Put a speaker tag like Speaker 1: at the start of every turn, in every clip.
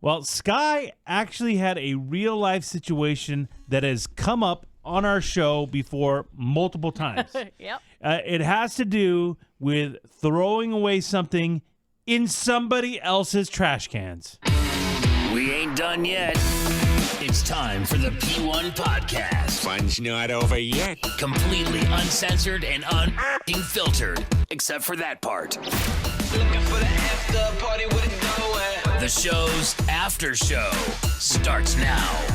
Speaker 1: Well, Sky actually had a real-life situation that has come up on our show before multiple times.
Speaker 2: Yep.
Speaker 1: It has to do with throwing away something in somebody else's trash cans.
Speaker 3: We ain't done yet. It's time for the P1 Podcast.
Speaker 4: Fun's not over yet.
Speaker 3: Completely uncensored and unfiltered, except for that part.
Speaker 5: Looking for the after party with it going.
Speaker 3: The show's after show starts now.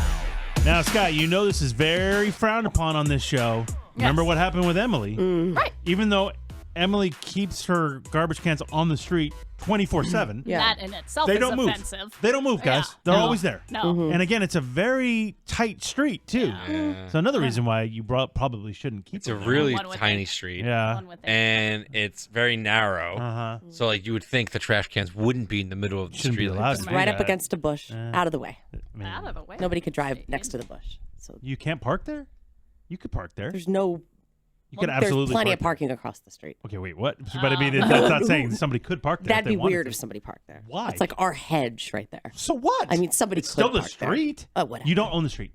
Speaker 1: Now, Scott, you know this is very frowned upon on this show. Remember what happened with Emily?
Speaker 2: Right.
Speaker 1: Even though Emily keeps her garbage cans on the street 24/7.
Speaker 2: Yeah. That in itself
Speaker 1: They
Speaker 2: is
Speaker 1: don't move.
Speaker 2: offensive.
Speaker 1: They don't move, guys.
Speaker 2: Yeah.
Speaker 1: They're
Speaker 2: No.
Speaker 1: always there.
Speaker 2: No.
Speaker 1: And again, it's a very tight street, too.
Speaker 6: Yeah.
Speaker 1: So another reason why you probably shouldn't keep
Speaker 6: It's a
Speaker 1: them there.
Speaker 6: really
Speaker 2: One would
Speaker 6: tiny
Speaker 2: think.
Speaker 6: street.
Speaker 1: Yeah.
Speaker 2: One would think.
Speaker 6: And it's very narrow.
Speaker 1: Uh-huh.
Speaker 6: So, like, you would think the trash cans wouldn't be in the middle of the
Speaker 1: Shouldn't be
Speaker 6: street.
Speaker 1: allowed
Speaker 6: like
Speaker 1: to
Speaker 6: this.
Speaker 1: be.
Speaker 7: Right up
Speaker 1: Yeah.
Speaker 7: against a bush, out of the way.
Speaker 1: I mean,
Speaker 2: Out of the way.
Speaker 7: Nobody could drive next to the bush. So
Speaker 1: you can't park there? You could park there.
Speaker 7: there's no.
Speaker 1: You could
Speaker 7: There's
Speaker 1: absolutely
Speaker 7: plenty
Speaker 1: park
Speaker 7: of parking across the street.
Speaker 1: there. Okay, wait, what? But I mean, that's not saying somebody could park there.
Speaker 7: That'd
Speaker 1: if they
Speaker 7: be
Speaker 1: wanted
Speaker 7: weird
Speaker 1: to.
Speaker 7: if somebody parked there.
Speaker 1: Why?
Speaker 7: It's like our hedge right there.
Speaker 1: So what?
Speaker 7: I mean, somebody
Speaker 1: It's
Speaker 7: could
Speaker 1: still the
Speaker 7: park there.
Speaker 1: street.
Speaker 7: Oh, whatever.
Speaker 1: You don't own the street.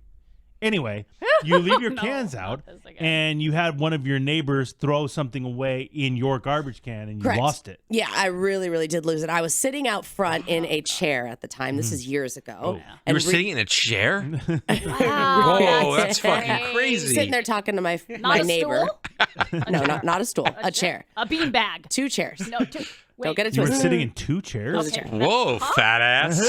Speaker 1: Anyway, you leave your
Speaker 2: No,
Speaker 1: cans
Speaker 2: not
Speaker 1: out,
Speaker 2: this again.
Speaker 1: and you had one of your neighbors throw something away in your garbage can, and you
Speaker 7: Correct.
Speaker 1: lost it.
Speaker 7: Yeah, I really, really did lose it. I was sitting out front in a chair at the time. This is years ago.
Speaker 1: Oh.
Speaker 6: You
Speaker 7: And
Speaker 6: were sitting in a chair?
Speaker 2: Wow.
Speaker 6: Whoa, that's fucking
Speaker 2: Hey.
Speaker 6: crazy.
Speaker 7: sitting there talking to my
Speaker 2: Not a
Speaker 7: neighbor.
Speaker 2: stool?
Speaker 7: No, not a stool. A chair.
Speaker 2: A bean bag.
Speaker 7: 2 chairs.
Speaker 2: No, two. Wait.
Speaker 7: Don't get it
Speaker 1: You were
Speaker 7: twisted.
Speaker 1: sitting in 2 chairs.
Speaker 2: Okay.
Speaker 6: Whoa, fat ass.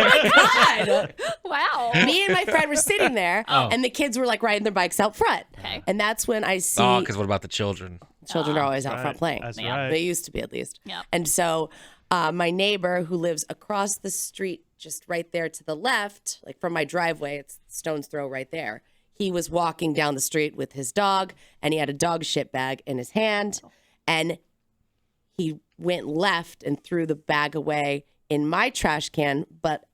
Speaker 7: God.
Speaker 2: Wow.
Speaker 7: Me and my friend were sitting there, and the kids were like riding their bikes out front.
Speaker 2: Okay.
Speaker 7: And that's when I see
Speaker 6: Oh, because what about the children?
Speaker 7: children are always out front playing.
Speaker 1: That's
Speaker 2: Yeah.
Speaker 1: right.
Speaker 7: They used to be, at least.
Speaker 2: Yep.
Speaker 7: And so my neighbor who lives across the street, just right there to the left, like from my driveway, it's stone's throw right there. He was walking down the street with his dog, and he had a dog shit bag in his hand. And he went left and threw the bag away in my trash can, but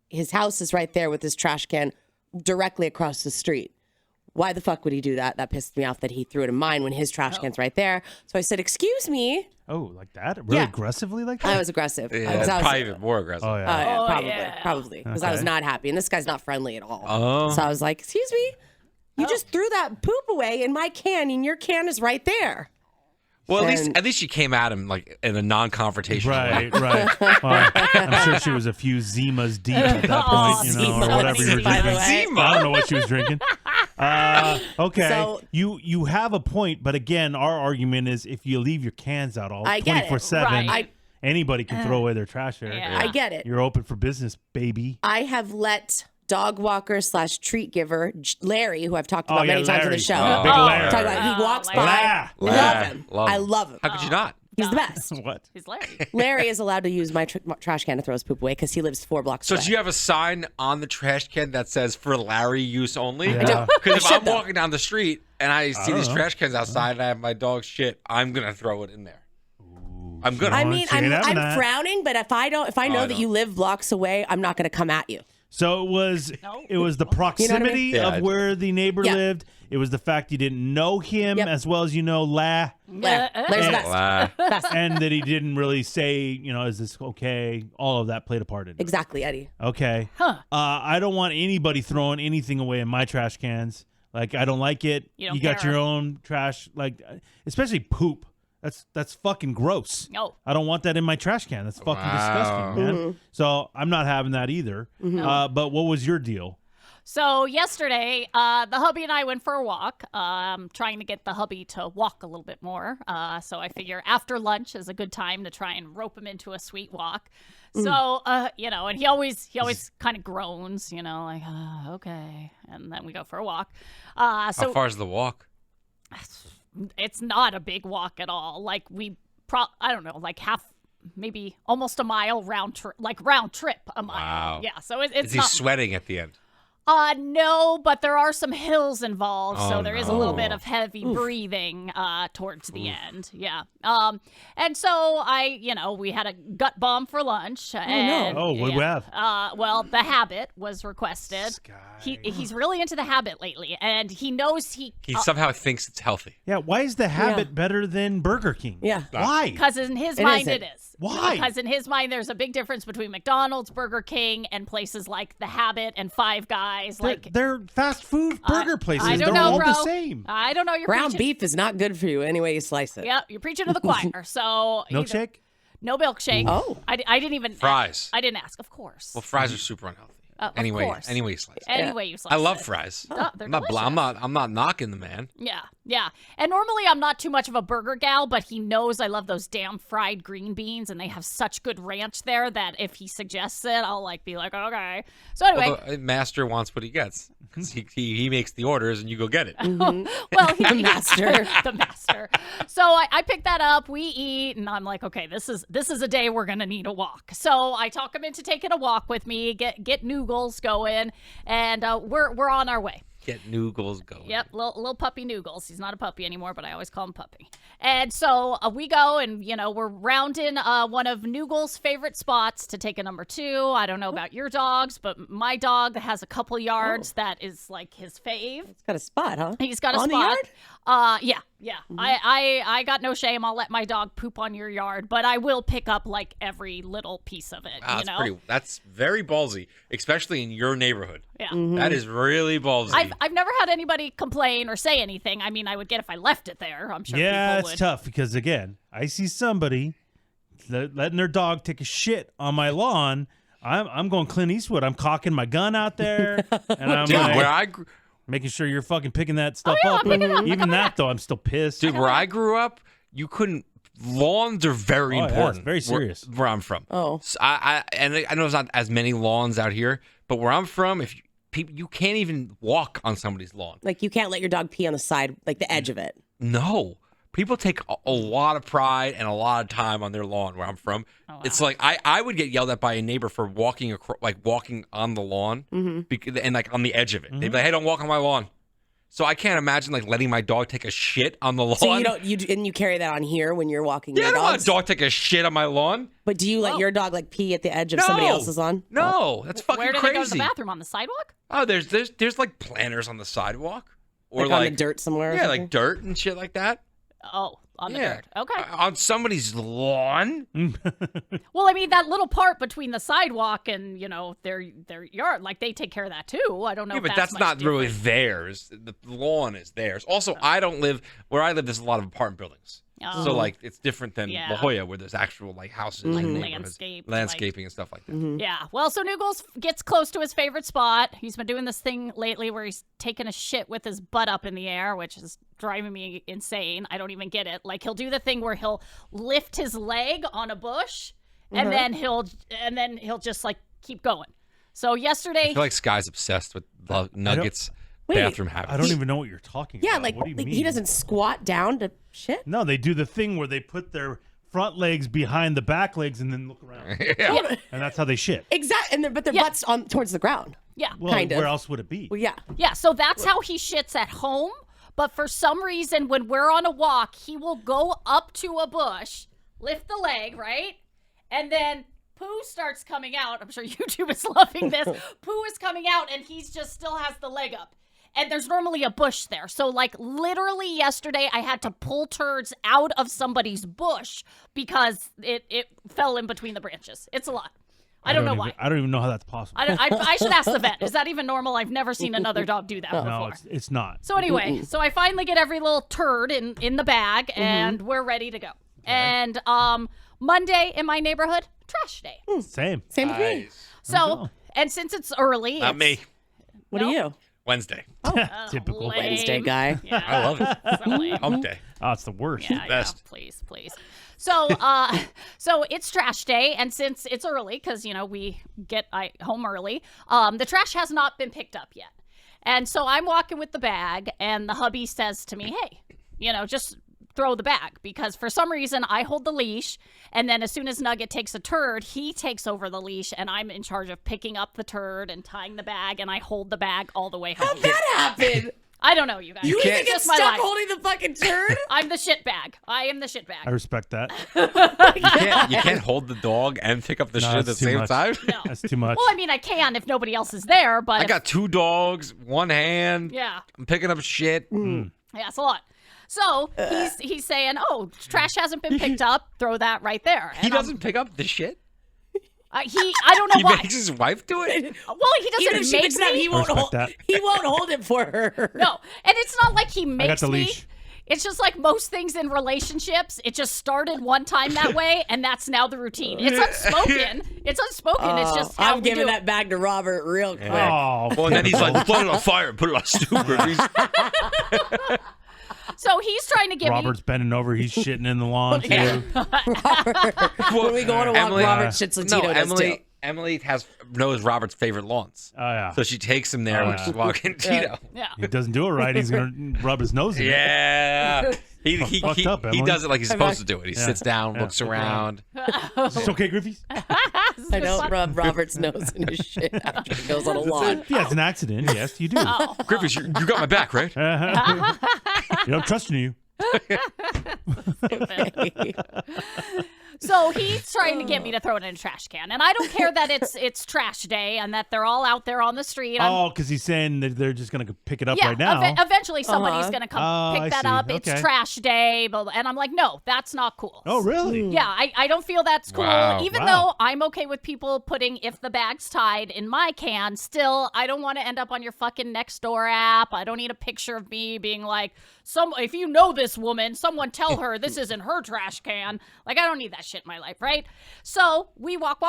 Speaker 7: his house is right there with his trash can directly across the street. Why the fuck would he do that? That pissed me off that he threw it in mine when his trash can's right there. So I said, "Excuse me."
Speaker 1: Oh, like that? Really
Speaker 7: Yeah.
Speaker 1: aggressively like that?
Speaker 7: I was aggressive.
Speaker 6: Yeah,
Speaker 7: 'Cause I was-
Speaker 6: probably even more aggressive.
Speaker 1: Oh, yeah.
Speaker 7: yeah,
Speaker 2: Oh,
Speaker 7: probably,
Speaker 2: yeah.
Speaker 7: because I was
Speaker 1: Okay.
Speaker 7: not happy, and this guy's not friendly at all.
Speaker 6: Oh.
Speaker 7: So I was like, "Excuse me, you just threw that poop away in my can, and your can is right there."
Speaker 6: Well,
Speaker 7: And-
Speaker 6: at least you came at him like in a non-confrontational way.
Speaker 1: Right, right. Well, I'm sure she was a few Zimas deep at that
Speaker 2: Oh,
Speaker 1: point, you know,
Speaker 7: Zima.
Speaker 1: or whatever you were
Speaker 7: By the
Speaker 1: drinking.
Speaker 7: way.
Speaker 6: Zima?
Speaker 1: I don't know what she was drinking. Okay,
Speaker 7: So-
Speaker 1: you have a point, but again, our argument is if you leave your cans out all
Speaker 7: I get it.
Speaker 1: 24/7,
Speaker 2: Right.
Speaker 1: anybody can throw away their trash there.
Speaker 2: Yeah.
Speaker 7: I get it.
Speaker 1: You're open for business, baby.
Speaker 7: I have let dog walker / treat giver Larry, who I've talked about many times on
Speaker 1: Larry.
Speaker 7: the show.
Speaker 1: Oh, big
Speaker 6: Oh,
Speaker 1: Larry.
Speaker 7: Talk about, he walks
Speaker 2: Larry.
Speaker 7: by.
Speaker 1: Larry.
Speaker 7: Love him.
Speaker 6: Love
Speaker 7: I
Speaker 6: him.
Speaker 7: love him.
Speaker 6: How could you not?
Speaker 7: He's the best.
Speaker 1: What?
Speaker 2: He's Larry.
Speaker 7: Larry is allowed to use my trash can to throw his poop away because he lives 4 blocks
Speaker 6: So
Speaker 7: away.
Speaker 6: do you have a sign on the trash can that says "for Larry use only"?
Speaker 1: I do.
Speaker 6: Because if
Speaker 7: I should,
Speaker 6: I'm
Speaker 7: though.
Speaker 6: walking down the street and I see
Speaker 1: don't
Speaker 6: these
Speaker 1: know.
Speaker 6: trash cans outside and I have my dog's shit, I'm gonna throw it in there. I'm gonna.
Speaker 7: I
Speaker 1: Oh,
Speaker 7: mean,
Speaker 1: she ain't having
Speaker 7: I'm
Speaker 1: that.
Speaker 7: frowning, but if I know
Speaker 6: I
Speaker 7: that
Speaker 6: know.
Speaker 7: you live blocks away, I'm not going to come at you.
Speaker 1: So it was the proximity
Speaker 6: Yeah, I
Speaker 1: of
Speaker 6: do.
Speaker 1: where the neighbor
Speaker 7: Yeah.
Speaker 1: lived. It was the fact you didn't know him
Speaker 7: Yep.
Speaker 1: as well as you know La,
Speaker 7: Larry's the
Speaker 1: And-
Speaker 7: best.
Speaker 1: and that he didn't really say, you know, is this okay? All of that played a part in it.
Speaker 7: Exactly, Eddie.
Speaker 1: Okay. I don't want anybody throwing anything away in my trash cans. Like, I don't like it.
Speaker 2: You don't
Speaker 1: got
Speaker 2: care.
Speaker 1: your own trash, like, especially poop. That's fucking gross.
Speaker 2: No.
Speaker 1: I don't want that in my trash can. That's fucking disgusting, man.
Speaker 7: Mm-hmm.
Speaker 1: So I'm not having that either. But what was your deal?
Speaker 2: So yesterday, the hubby and I went for a walk, trying to get the hubby to walk a little bit more. So I figure after lunch is a good time to try and rope him into a sweet walk. So, you know, and he always kind of groans, you know, like, okay. And then we go for a walk.
Speaker 6: How
Speaker 2: So
Speaker 6: far is the walk?
Speaker 2: it's not a big walk at all. Like I don't know, like maybe almost a mile round trip a mile.
Speaker 6: Wow.
Speaker 2: Yeah. So it's
Speaker 6: Is he
Speaker 2: not.
Speaker 6: sweating at the end?
Speaker 2: No, but there are some hills involved, so there is a little
Speaker 6: no.
Speaker 2: bit of heavy breathing towards the end. Yeah. And so we had a gut bomb for lunch. And,
Speaker 1: Oh, what do we have?
Speaker 2: Well, the Habit was requested. He's really into the Habit lately, and he knows
Speaker 6: He somehow thinks it's healthy.
Speaker 1: Yeah, why is the Habit better than Burger King?
Speaker 7: Yeah.
Speaker 1: Why?
Speaker 2: because in his
Speaker 7: It
Speaker 2: mind
Speaker 7: isn't.
Speaker 2: it is.
Speaker 1: Why?
Speaker 2: Because in his mind there's a big difference between McDonald's, Burger King, and places like the Habit and Five Guys.
Speaker 1: They're fast food burger places.
Speaker 2: I don't
Speaker 1: They're
Speaker 2: know,
Speaker 1: all
Speaker 2: bro.
Speaker 1: the same.
Speaker 2: I don't know. You're
Speaker 7: Ground
Speaker 2: preaching.
Speaker 7: beef is not good for you any way you slice it.
Speaker 2: Yep, you're preaching to the choir. So
Speaker 1: Milkshake?
Speaker 2: no milkshake.
Speaker 7: Oh.
Speaker 2: I didn't even
Speaker 6: Fries.
Speaker 2: I didn't ask. Of course.
Speaker 6: Well, fries are super unhealthy.
Speaker 2: Of
Speaker 6: Anyway
Speaker 2: course.
Speaker 6: you slice it.
Speaker 2: Anyway, you slice
Speaker 6: I love
Speaker 2: it.
Speaker 6: fries.
Speaker 2: They're
Speaker 6: I'm not knocking the man.
Speaker 2: Yeah. And normally I'm not too much of a burger gal, but he knows I love those damn fried green beans, and they have such good ranch there that if he suggests it, I'll be like, okay. So anyway,
Speaker 6: Although, master wants what he gets because he makes the orders and you go get it.
Speaker 2: well,
Speaker 7: The master.
Speaker 2: the master. So I pick that up, we eat, and I'm like, okay, this is a day we're gonna need a walk. So I talk him into taking a walk with me, get Noogles going, and we're on our way.
Speaker 6: Get noogles going.
Speaker 2: Yep, little puppy Noogles. He's not a puppy anymore, but I always call him Puppy. And so we go, and we're rounding one of Noogles' favorite spots to take a number 2. I don't know about your dogs, but my dog has a couple yards that is like his fave.
Speaker 7: It's got a spot, huh?
Speaker 2: He's got a
Speaker 7: On the
Speaker 2: spot.
Speaker 7: yard?
Speaker 2: Yeah. I got no shame. I'll let my dog poop on your yard, but I will pick up like every little piece of it.
Speaker 6: That's very ballsy, especially in your neighborhood.
Speaker 2: Yeah.
Speaker 6: That is really ballsy.
Speaker 2: I've never had anybody complain or say anything. I mean, I would get if I left it there. I'm sure
Speaker 1: Yeah,
Speaker 2: people
Speaker 1: it's
Speaker 2: would.
Speaker 1: tough because, again, I see somebody letting their dog take a shit on my lawn. I'm going Clint Eastwood. I'm cocking my gun out there, and I'm
Speaker 6: Dude,
Speaker 1: like,
Speaker 6: where I grew,
Speaker 1: making sure you're fucking picking that stuff
Speaker 2: yeah,
Speaker 1: up.
Speaker 2: I'm picking it up.
Speaker 1: Even that, though, I'm still pissed.
Speaker 6: dude, where I grew up, you couldn't. Lawns are very
Speaker 1: Oh, yeah, it's
Speaker 6: important.
Speaker 1: very serious.
Speaker 6: Where I'm from.
Speaker 7: Oh.
Speaker 6: So I know there's not as many lawns out here, but where I'm from, if you can't even walk on somebody's lawn.
Speaker 7: Like you can't let your dog pee on the side, like the edge of it.
Speaker 6: No. People take a lot of pride and a lot of time on their lawn where I'm from.
Speaker 2: Oh, wow.
Speaker 6: It's like I would get yelled at by a neighbor for walking on the lawn and like on the edge of it. They'd be like, "Hey, don't walk on my lawn." So I can't imagine like letting my dog take a shit on the lawn.
Speaker 7: So you carry that on here when you're walking
Speaker 6: Yeah, I
Speaker 7: your
Speaker 6: don't want
Speaker 7: dogs?
Speaker 6: a dog take a shit on my lawn.
Speaker 7: But do you let your dog like pee at the edge of somebody else's lawn?
Speaker 6: No, that's fucking
Speaker 2: Where do
Speaker 6: crazy.
Speaker 2: they go to the bathroom? On the sidewalk?
Speaker 6: Oh, there's like planters on the sidewalk or
Speaker 7: Like on the dirt somewhere or
Speaker 6: Yeah,
Speaker 7: something?
Speaker 6: like dirt and shit like that.
Speaker 2: Oh, on the
Speaker 6: Yeah.
Speaker 2: dirt. Okay.
Speaker 6: On somebody's lawn.
Speaker 2: Well, I mean, that little part between the sidewalk and, their yard, like they take care of that too. I don't know
Speaker 6: Yeah,
Speaker 2: if
Speaker 6: but
Speaker 2: that's
Speaker 6: that's
Speaker 2: much
Speaker 6: not really
Speaker 2: different.
Speaker 6: theirs. The lawn is theirs. Also, I don't live where I live. There's a lot of apartment buildings,
Speaker 2: Oh.
Speaker 6: so like it's different than
Speaker 2: Yeah.
Speaker 6: La Jolla, where there's actual like houses,
Speaker 2: Like
Speaker 6: and neighborhoods,
Speaker 2: landscaped,
Speaker 6: landscaping and stuff like that.
Speaker 2: Yeah. Well, so Noogles gets close to his favorite spot. He's been doing this thing lately where he's taking a shit with his butt up in the air, which is driving me insane. I don't even get it. Like he'll do the thing where he'll lift his leg on a bush and then he'll just like keep going. So yesterday
Speaker 6: I feel like Sky's obsessed with Nuggets bathroom habits.
Speaker 1: I don't even know what you're talking
Speaker 7: Yeah,
Speaker 1: about.
Speaker 7: like,
Speaker 1: What do you
Speaker 7: like
Speaker 1: mean?
Speaker 7: he doesn't squat down to shit.
Speaker 1: No, they do the thing where they put their front legs behind the back legs and then look around.
Speaker 6: Yeah.
Speaker 1: And that's how they shit.
Speaker 7: Exactly, but their butts on towards the ground.
Speaker 2: yeah.
Speaker 1: Well,
Speaker 7: kind of.
Speaker 1: where else would it be?
Speaker 7: Well, yeah.
Speaker 2: Yeah, so that's how he shits at home. But for some reason, when we're on a walk, he will go up to a bush, lift the leg, right? And then poo starts coming out. I'm sure YouTube is loving this. Poo is coming out, and he's just still has the leg up. And there's normally a bush there. So, like, literally yesterday, I had to pull turds out of somebody's bush because it fell in between the branches. It's a lot. I don't know why.
Speaker 1: I don't even know how that's possible.
Speaker 2: I should ask the vet. Is that even normal? I've never seen another dog do that before.
Speaker 1: No, it's not.
Speaker 2: So anyway, so I finally get every little turd in the bag, and we're ready to go. And Monday in my neighborhood, trash day.
Speaker 1: Same.
Speaker 7: Same with me.
Speaker 2: So, and since it's early,
Speaker 6: Not me.
Speaker 7: What are you?
Speaker 6: Wednesday.
Speaker 1: Typical.
Speaker 2: lame.
Speaker 7: Wednesday guy.
Speaker 2: Yeah,
Speaker 6: I love it.
Speaker 2: so lame.
Speaker 6: Hump day.
Speaker 1: Oh, it's the worst.
Speaker 2: Yeah,
Speaker 6: Best.
Speaker 2: please. So, so it's trash day, and since it's early, because we get home early, the trash has not been picked up yet, and so I'm walking with the bag, and the hubby says to me, "Hey, just throw the bag because for some reason I hold the leash, and then as soon as Nugget takes a turd, he takes over the leash, and I'm in charge of picking up the turd and tying the bag, and I hold the bag all the way home.
Speaker 7: How'd that happen?
Speaker 2: I don't know, you guys.
Speaker 7: You
Speaker 2: It's
Speaker 7: even get
Speaker 2: just my
Speaker 7: stuck
Speaker 2: life.
Speaker 7: holding the fucking turd?
Speaker 2: I'm the shit bag. I am the shit bag.
Speaker 1: I respect that.
Speaker 6: You can't hold the dog and pick up the
Speaker 1: No,
Speaker 6: shit at the
Speaker 1: that's too
Speaker 6: same
Speaker 1: much.
Speaker 6: time.
Speaker 2: No.
Speaker 1: That's too much.
Speaker 2: Well, I mean, I can if nobody else is there, but
Speaker 6: I got 2 dogs, 1 hand.
Speaker 2: yeah,
Speaker 6: I'm picking up shit.
Speaker 2: yeah, it's a lot. So he's saying, "Oh, trash hasn't been picked up. Throw that right there."
Speaker 6: He
Speaker 2: And
Speaker 6: doesn't pick up the shit.
Speaker 2: I don't know
Speaker 6: He
Speaker 2: why.
Speaker 6: makes his wife do it.
Speaker 2: Well, he doesn't
Speaker 7: Even if she
Speaker 2: make
Speaker 7: picks it up,
Speaker 2: me.
Speaker 7: he won't
Speaker 1: respect
Speaker 7: hold.
Speaker 1: that.
Speaker 7: He won't hold it for her.
Speaker 2: No, and it's not like he makes
Speaker 1: the
Speaker 2: me.
Speaker 1: leash.
Speaker 2: It's just like most things in relationships. It just started one time that way, and that's now the routine. It's unspoken. It's unspoken. It's just how
Speaker 7: I'm
Speaker 2: we
Speaker 7: giving
Speaker 2: do
Speaker 7: that bag to Robert real quick.
Speaker 1: Oh,
Speaker 6: Well, and then he's like, "Put it on fire and put it on stupid."
Speaker 2: it. So he's trying to get
Speaker 1: Robert's bending over. He's shitting in the lawn too.
Speaker 7: When we go on a walk,
Speaker 6: Emily-
Speaker 7: Robert shits and Tito does too.
Speaker 6: Emily knows Robert's favorite lawns.
Speaker 1: Oh yeah.
Speaker 6: So she takes him there when she's walking Tito.
Speaker 2: Yeah.
Speaker 1: He doesn't do it right. He's gonna rub his nose in it.
Speaker 6: Yeah. He
Speaker 1: Fucked up,
Speaker 6: he
Speaker 1: Emily.
Speaker 6: does it like he's supposed to do it. He sits down, looks around.
Speaker 1: Is this okay, Griffey's?
Speaker 7: I don't rub Robert's nose in his shit after he goes on a lawn.
Speaker 1: Yeah, it's an accident. Yes, you do.
Speaker 2: Oh.
Speaker 6: Griffiths, you got my back, right?
Speaker 1: You know, I'm trusting you.
Speaker 2: So he's trying to get me to throw it in a trash can, and I don't care that it's trash day and that they're all out there on the street.
Speaker 1: Oh, because he's saying that they're just gonna pick it up
Speaker 2: Yeah,
Speaker 1: right now.
Speaker 2: eventually somebody's gonna come
Speaker 1: Oh,
Speaker 2: pick
Speaker 1: I
Speaker 2: that
Speaker 1: see.
Speaker 2: up. It's
Speaker 1: Okay.
Speaker 2: trash day, blah, blah. And I'm like, no, that's not cool.
Speaker 1: Oh, really?
Speaker 2: Yeah, I don't feel that's cool.
Speaker 6: Wow.
Speaker 2: Even
Speaker 1: Wow.
Speaker 2: though I'm okay with people putting if the bag's tied in my can, still I don't want to end up on your fucking next door app. I don't need a picture of me being like, if you know this woman, someone tell her this isn't her trash can. Like, I don't need that shit in my life, right? So we walk.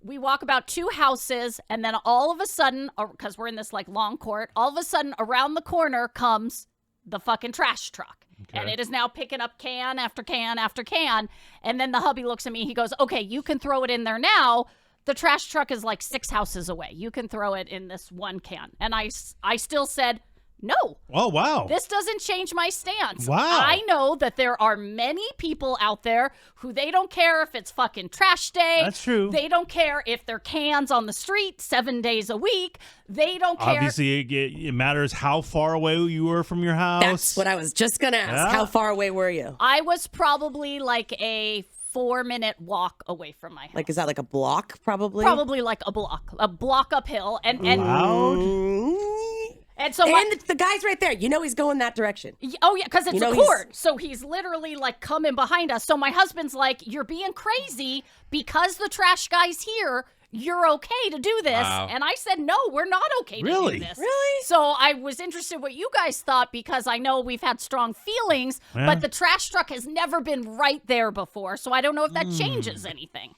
Speaker 2: We walk about 2 houses, and then all of a sudden, because we're in this like long court, all of a sudden around the corner comes the fucking trash truck. And it is now picking up can after can after can. And then the hubby looks at me. He goes, "Okay, you can throw it in there now. The trash truck is like 6 houses away. You can throw it in this one can." And I still said, no.
Speaker 1: Oh, wow.
Speaker 2: This doesn't change my stance.
Speaker 1: Wow.
Speaker 2: I know that there are many people out there who they don't care if it's fucking trash day.
Speaker 1: That's true.
Speaker 2: They don't care if there are cans on the street 7 days a week. They don't care.
Speaker 1: Obviously, it matters how far away you were from your house.
Speaker 7: That's what I was just going to ask.
Speaker 1: Yeah.
Speaker 7: How far away were you?
Speaker 2: I was probably like a 4-minute walk away from my house.
Speaker 7: Like, is that like a block, probably?
Speaker 2: Probably like a block uphill. And
Speaker 1: Loud.
Speaker 2: and so
Speaker 7: And the guy's right there. You know he's going that direction.
Speaker 2: oh yeah, because it's
Speaker 7: know
Speaker 2: a
Speaker 7: he's-
Speaker 2: court. So he's literally like coming behind us. So my husband's like, "You're being crazy because the trash guy's here. You're okay to do this."
Speaker 6: Wow.
Speaker 2: And I said, "No, we're not okay
Speaker 1: Really?
Speaker 2: to do this."
Speaker 7: Really?
Speaker 2: So I was interested what you guys thought because I know we've had strong feelings,
Speaker 1: Yeah.
Speaker 2: but the trash truck has never been right there before. So I don't know if that changes anything.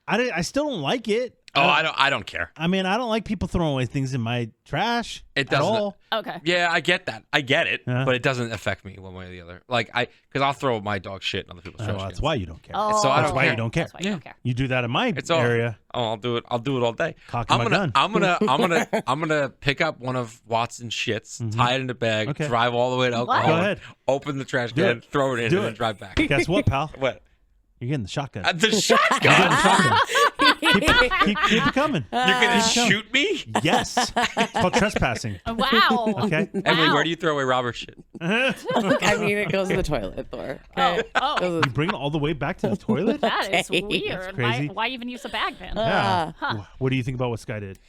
Speaker 1: I still don't like it.
Speaker 6: Oh, I don't care.
Speaker 1: I mean, I don't like people throwing away things in my trash.
Speaker 6: It
Speaker 1: at
Speaker 6: doesn't.
Speaker 1: all.
Speaker 2: Okay.
Speaker 6: Yeah, I get that. I get it,
Speaker 1: Yeah.
Speaker 6: but it doesn't affect me one way or the other. Like because I'll throw my dog shit in other people's trash
Speaker 1: Well, that's
Speaker 6: cans.
Speaker 1: why you don't care.
Speaker 2: Oh,
Speaker 6: So I
Speaker 1: That's
Speaker 6: don't
Speaker 1: why
Speaker 6: care.
Speaker 1: you don't care.
Speaker 2: That's why you don't care.
Speaker 1: You do that in my
Speaker 6: It's all
Speaker 1: area.
Speaker 6: Oh, I'll do it. I'll do it all day.
Speaker 1: Cocking my gun.
Speaker 6: I'm gonna pick up one of Watson's shits, tie it in a bag,
Speaker 1: Okay.
Speaker 6: drive all the way to Oklahoma,
Speaker 1: Go ahead.
Speaker 6: open the trash
Speaker 1: Do
Speaker 6: can,
Speaker 1: it.
Speaker 6: throw it in,
Speaker 1: Do
Speaker 6: and
Speaker 1: it.
Speaker 6: then drive back.
Speaker 1: Guess what, pal?
Speaker 6: What?
Speaker 1: You're getting the shotgun.
Speaker 6: The shotgun.
Speaker 1: You're getting the shotgun. keep it coming.
Speaker 6: You're gonna
Speaker 1: Keep going.
Speaker 6: shoot me?
Speaker 1: Yes. It's called trespassing.
Speaker 2: Wow.
Speaker 1: Okay.
Speaker 6: Emily,
Speaker 2: Wow.
Speaker 6: where do you throw away Robert's shit?
Speaker 7: I mean, it goes in the toilet, Thor. Okay?
Speaker 2: Oh,
Speaker 1: You bring it all the way back to the toilet?
Speaker 2: that is
Speaker 7: Okay.
Speaker 2: weird.
Speaker 1: That's crazy.
Speaker 2: Why even use a bag then?
Speaker 1: Yeah. What do you think about what Sky did?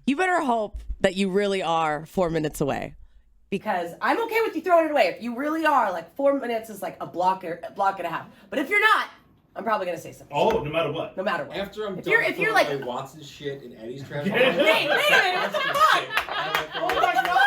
Speaker 7: You better hope that you really are 4 minutes away. Because I'm okay with you throwing it away. If you really are, like 4 minutes is like a block and a half. But if you're not, I'm probably gonna say something.
Speaker 1: Oh, no matter what.
Speaker 7: No matter what.
Speaker 4: After I'm
Speaker 7: if
Speaker 4: done
Speaker 7: you're like,
Speaker 4: Watson's shit in Eddie's trash.
Speaker 7: wait a minute, what the fuck? Oh my god!